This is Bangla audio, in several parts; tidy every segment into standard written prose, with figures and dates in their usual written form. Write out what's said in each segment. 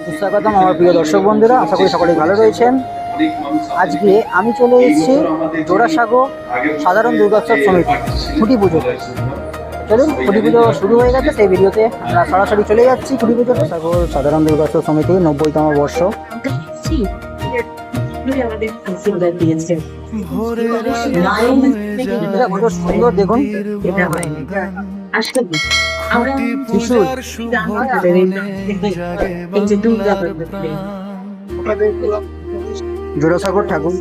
সুস্বাগতম আমার প্রিয় দর্শক বন্ধুরা, আশা করি সকলেই ভালো রয়েছেন। আজকে আমি চলে এসেছি জোড়াসাঁকো সাধারণ দুর্গোৎসব সমিতি খুঁটি পুজো। চলুন, খুঁটি পুজো শুরু হয়ে গেছে, সেই ভিডিওতে আমরা সরাসরি চলে যাচ্ছি। খুঁটি পুজো সাধারণ দুর্গোৎসব সমিতি 90তম বর্ষ। সুন্দর দেখুন, জোড়াসাঁকোর ঠাকুর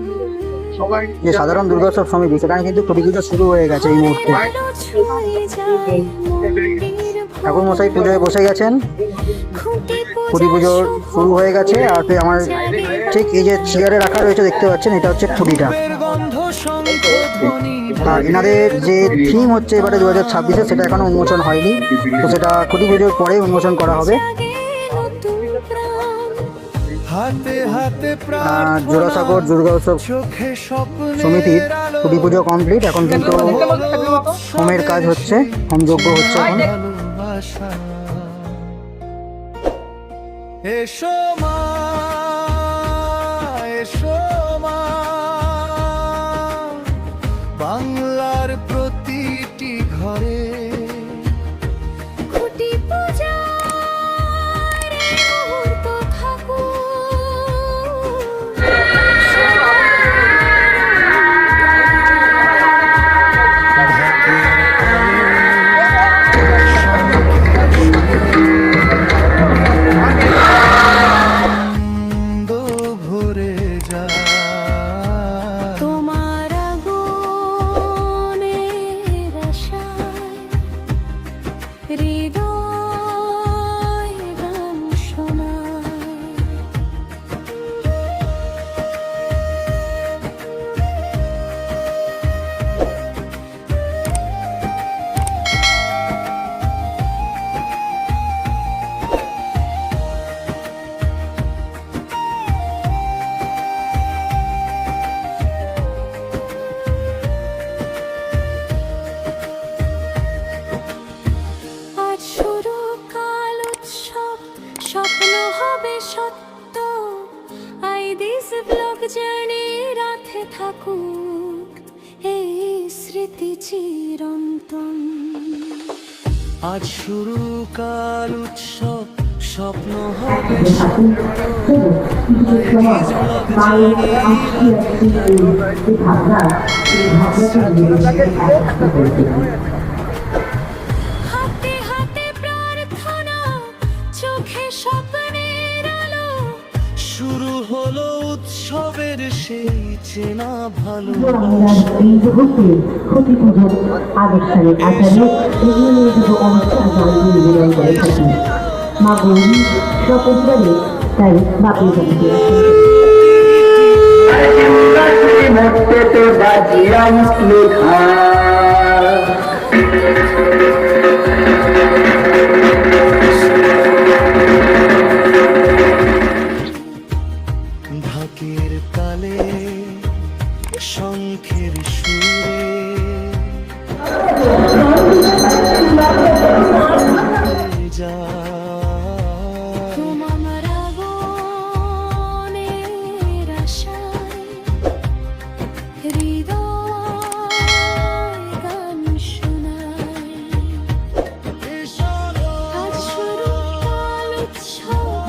যে সাধারণ দুর্গোৎসব সমিতি, সেখানে কিন্তু খুঁটি পুজো শুরু হয়ে গেছে এই মুহূর্তে। ঠাকুর মশাই পুজোয় বসে গেছেন, খুঁটি পুজো শুরু হয়ে গেছে। আর আমার ঠিক এই যে চেয়ারে রাখা রয়েছে দেখতে পাচ্ছেন, এটা হচ্ছে খুঁটিটা। আর এনাদের যে থিম হচ্ছে এবারে 2026-এ, সেটা এখনো উন্মোচন হয়নি, তো সেটা খুঁটি পুজোর পরে উন্মোচন করা হবে। জোড়াসাঁকোর দুর্গোৎসব সমিতির খুঁটি পুজো কমপ্লিট। এখন কিন্তু হোমের কাজ হচ্ছে, হোমযজ্ঞ হচ্ছে এখন। এসো মা, এসো মা, বাংলার প্রতিটি ঘরে খুঁটি পূজার মুহূর্ত থাকুক। স্বপ্ন হবে সত্য, আই দিস ব্লগ জার্নি রাতে থাকুক এই স্মৃতি চিরন্তন। আজ শুরু কাল উৎসব, স্বপ্ন হবে সত্য, আই দিস ব্লগ জার্নি রাতে থাকুক। শুরু হলো উৎসবের সেই চেনা ভালোবাসা। খুঁটি পুজোর আনুষ্ঠানিক আচারে এগিয়ে নিয়ে দুটো অনুষ্ঠান বিনিময় করে থাকি। মা গৌরী সপরিবারে তাই বাপের বাড়িতে ঢাকের তালে শঙ্খের সুরে যা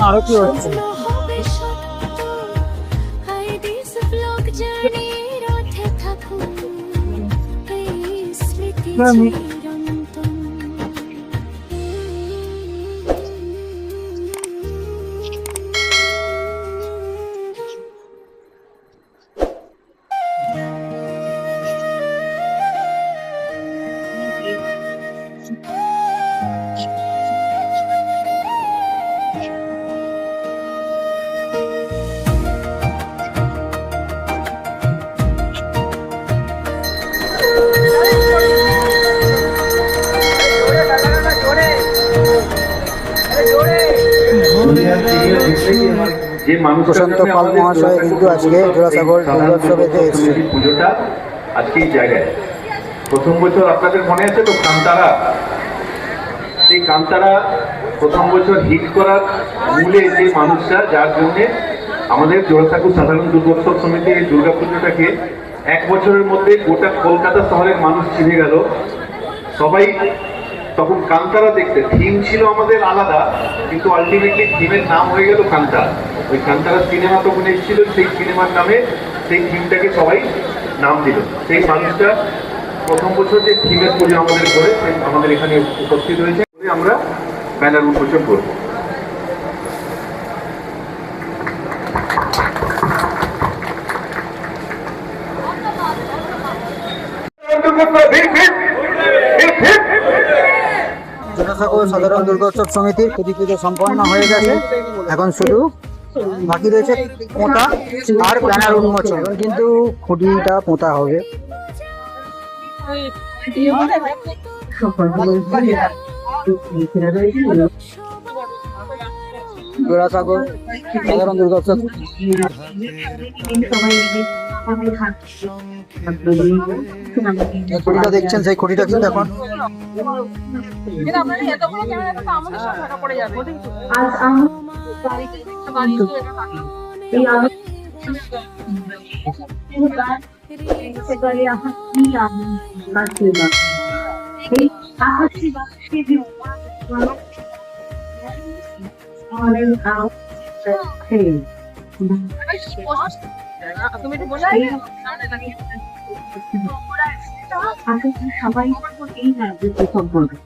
আরো কি হচ্ছে? প্রশান্ত পাল মহাশয় কিন্তু আজকে জোড়াসাঁকোর দুর্গোৎসবেতে এসেছেন। পুজোটা আজকে এই জায়গায় প্রথম বছর আপনাদের মনে আছে তো, খানতারা সেই কান্তারা প্রথম বছর হিট করার মূলে যে মানুষটা, যার জন্যে আমাদের জোড়াসাঁকো সাধারণ দুর্গোৎসব সমিতি এই দুর্গাপুজোটাকে 1 বছরের মধ্যে গোটা কলকাতা শহরের মানুষ চিনে গেল। সবাই তখন কান্তারা দেখতে, থিম ছিল আমাদের আলাদা, কিন্তু আলটিমেটলি থিমের নাম হয়ে গেল কান্তা। ওই কান্তারা সিনেমা তখন এসেছিল, সেই সিনেমার নামে সেই থিমটাকে সবাই নাম দিল। সেই মানুষটা প্রথম বছর যে থিমের পুজো আমাদের করে আমাদের এখানে উপস্থিত হয়েছে, আমরা ব্যানার উন্মোচন করব। জোড়াসাঁকো সাধারণ দুর্গোৎসব সমিতির খুঁটি পুজো সম্পন্ন হয়ে গেছে। এখন শুধু বাকি রয়েছে পোঁতা আর ব্যানার উন্মোচন। এখন কিন্তু খুঁটিটা পোঁতা হবে। জোড়াসাঁকো সাধারণ দুর্গোৎসব খুঁটিটা দেখছেন, সেই খুঁটিটা কিন্তু এখন সবাই এই রাজ্যে সম্পর্কে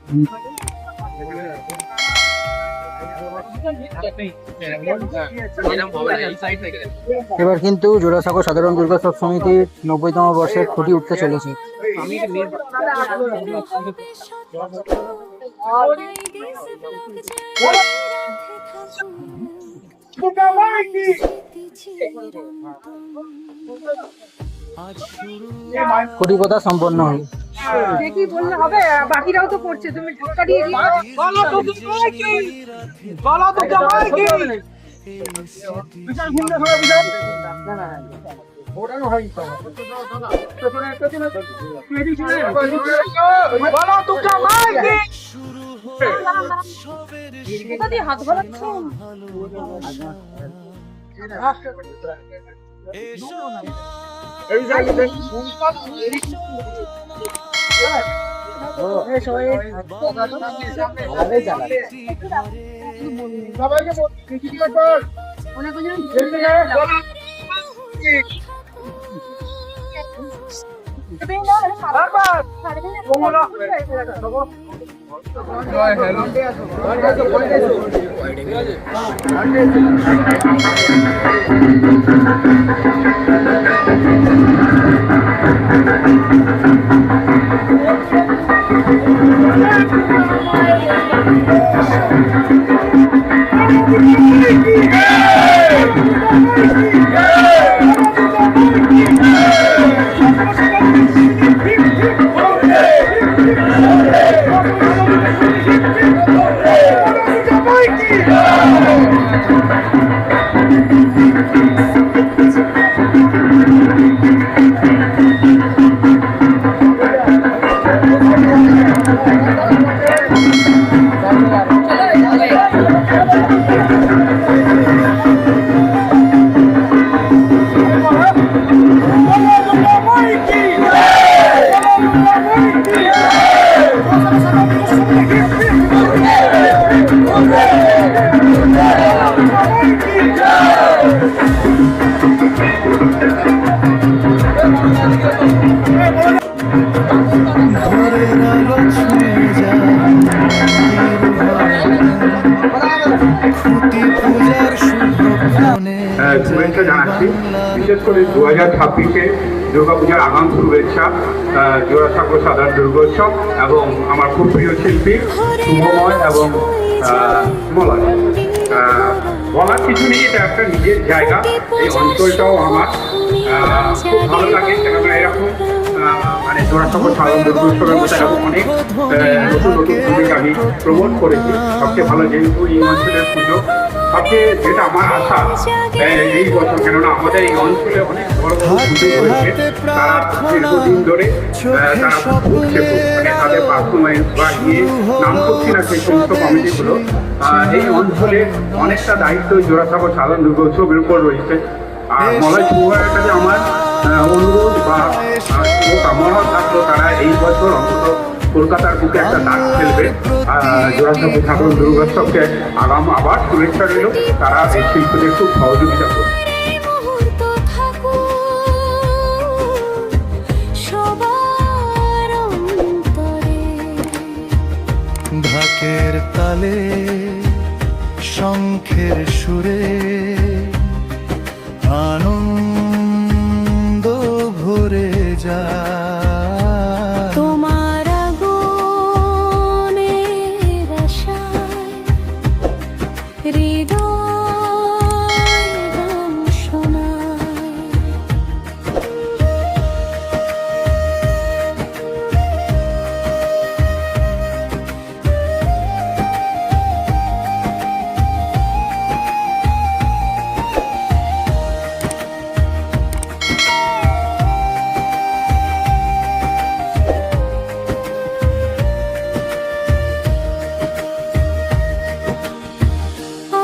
এবার কিন্তু জোড়াসাঁকো সাধারণ দুর্গোৎসব সমিতির 90তম বর্ষের খুঁটি উঠতে চলেছে। খুঁটি পোঁতা সম্পন্ন হল। দেখি বললে হবে, বাকিরাও তো করছে, তুমি ধাক্কা দিয়ে দিও। এটা দিয়ে হাত ঘোরাচ্ছ। শুভেচ্ছা জানাচ্ছি। বিশেষ করে 2026-এ দুর্গাপূজার আগাম শুভেচ্ছা জোড়াসাঁকো সাধারণ দুর্গোৎসব এবং আমার খুব প্রিয় শিল্পী শুভময় এবং মলয়। বলার কিছু নেই, এটা একটা নিজের জায়গা, এই অঞ্চলটাও আমার খুব ভালো লাগে। কেননা এরকম মানে জোড়াসাঁকো সাধারণ দুর্গোৎসবের মধ্যে এরকম অনেক নতুন নতুন পুজোকে আমি প্রমোট করেছি। সবচেয়ে ভালো যেহেতু এই অঞ্চলের পুজো সবচেয়ে যেটা আমার আশা এই বছর, কেননা আমাদের এই অঞ্চলে অনেক বড় বড় পুজো রয়েছে, তারা দীর্ঘদিন ধরে তারা ভুগছে, মানে তাদের পারফরমেন্স বা গিয়ে নাম করছি না সেই সমস্ত কমিটিগুলো। এই অঞ্চলে অনেকটা দায়িত্ব জোড়াসাঁকো সাধারণ দুর্গোৎসবের উপর রয়েছে। আর মলয় শুভয়ের কাছে আমার অনুরোধ বা কামনা থাকলো তারা এই বছর অন্তত কলকাতার বুকে একটা দাগ ফেলবে। জোড়াসাঁকো সাধারণ দুর্গোৎসবকে আবার শুভেচ্ছা রইল, তারা এই শিল্পীদের খুব সহযোগিতা করবে। মুহূর্ত থাকুক সবার অন্তরে। ঢাকের তালে শঙ্খের সুরে আনন্দ ভরে যায়। তোমার আগুনের আশায় হৃদয় গান শোনায়।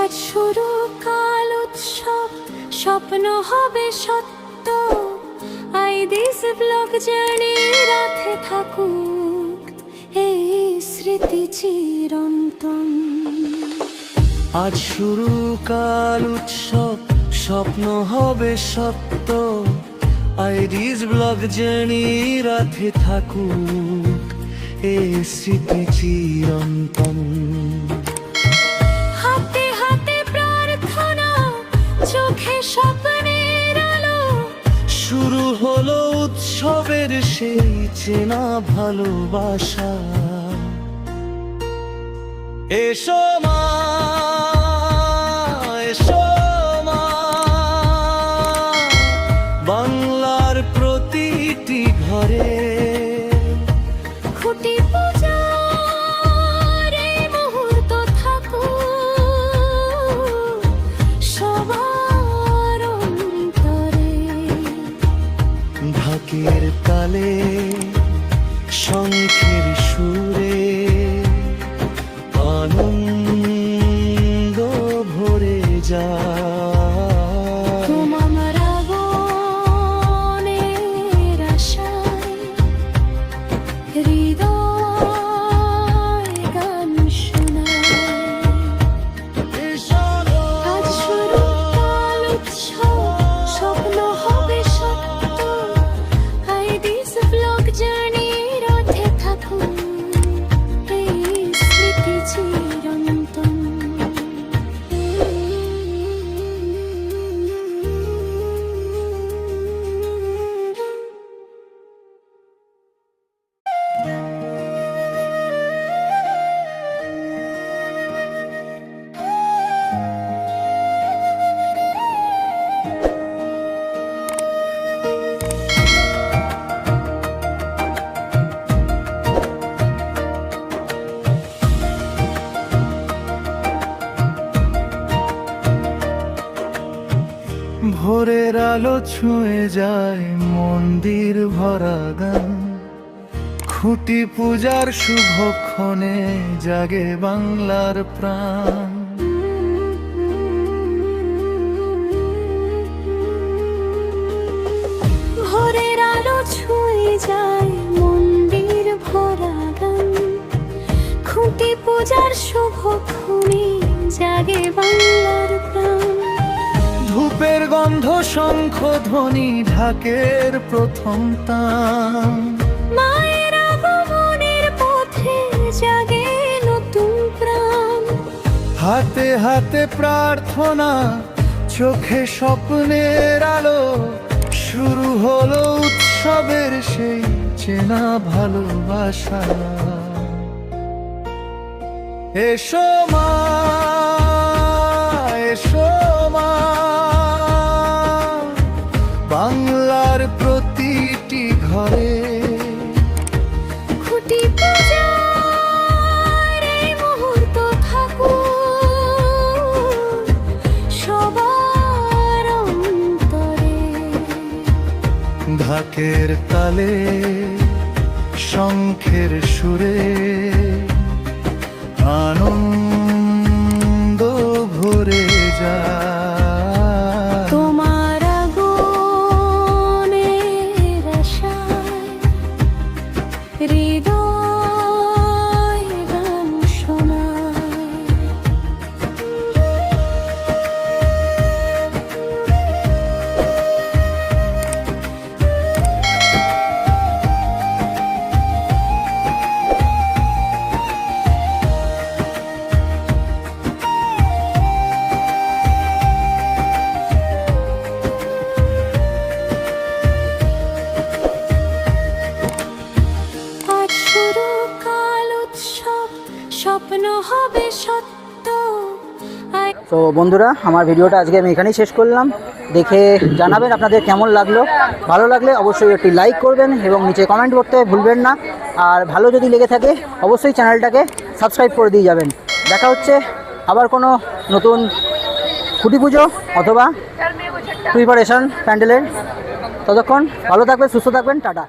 আজ শুরু কাল উৎসব, স্বপ্ন হবে সত্য। আই দিস ব্লক জার্নি রাতে থাকুক এই স্মৃতি চিরন্তন। আজ শুরু কাল উৎসব, স্বপ্ন হবে সত্য। আইডিস ব্লগ জার্নি রাতে থাকুক এই স্মৃতি চিরন্তন। হাতে হাতে প্রার্থনা, চোখে স্বপ্নের আলো। শুরু হলো উৎসবের সেই চেনা ভালোবাসা। এসো মা, এসো মা, বাংলার প্রতিটি ঘরে খুঁটি পূজার এই মুহূর্ত থাকুক সবার অন্তরে। ঢাকের তালে শঙ্খের সুরে আনন্দ ভরে যায়। তোমার আগুনের আশায় হৃদয় গান শোনায়। আজ শুরু কাল উৎসব, স্বপ্ন হবে সত্য। আই দিস ব্লক জার্নি রাতে থাকুক এই স্মৃতি চিরন্তন। ভোরের আলো ছুঁয়ে যায় মন্দির ভরা গান। খুঁটি পূজার শুভক্ষণে জাগে বাংলার প্রাণ। ভোরের আলো ছুঁয়ে যায় মন্দির ভরা গান। খুঁটি পূজার শুভক্ষণে জাগে বাংলার প্রাণ। ধূপের গন্ধ শঙ্খ ধ্বনি ঢাকের প্রথম তান। মায়ের আগমনের পথে জাগে নতুন প্রাণ। হাতে হাতে প্রার্থনা, চোখে স্বপ্নের আলো। শুরু হলো উৎসবের সেই চেনা ভালোবাসা। এসো মা, এসো মা, বাংলার প্রতিটি ঘরে খুঁটি পূজার এই মুহূর্ত থাকুক ঢাকের তালে শঙ্খের সুরে আনন্দ ভরে যায়। তোমার আগুনের আশায় হৃদয় গান শোনায়। আজ শুরু কাল উৎসব, স্বপ্ন হবে সত্য। তো বন্ধুরা, আমার ভিডিওটা আজকে আমি এখানেই শেষ করলাম। দেখে জানাবেন আপনাদের কেমন লাগলো। ভালো লাগলে অবশ্যই একটি লাইক করবেন এবং নিচে কমেন্ট করতে ভুলবেন না। আর ভালো যদি লেগে থাকে অবশ্যই চ্যানেলটাকে সাবস্ক্রাইব করে দিয়ে যাবেন। দেখা হচ্ছে আবার কোনো নতুন খুঁটি পুজো অথবা প্রিপারেশন প্যান্ডেলের। ততক্ষণ ভালো থাকবেন, সুস্থ থাকবেন, টাটা।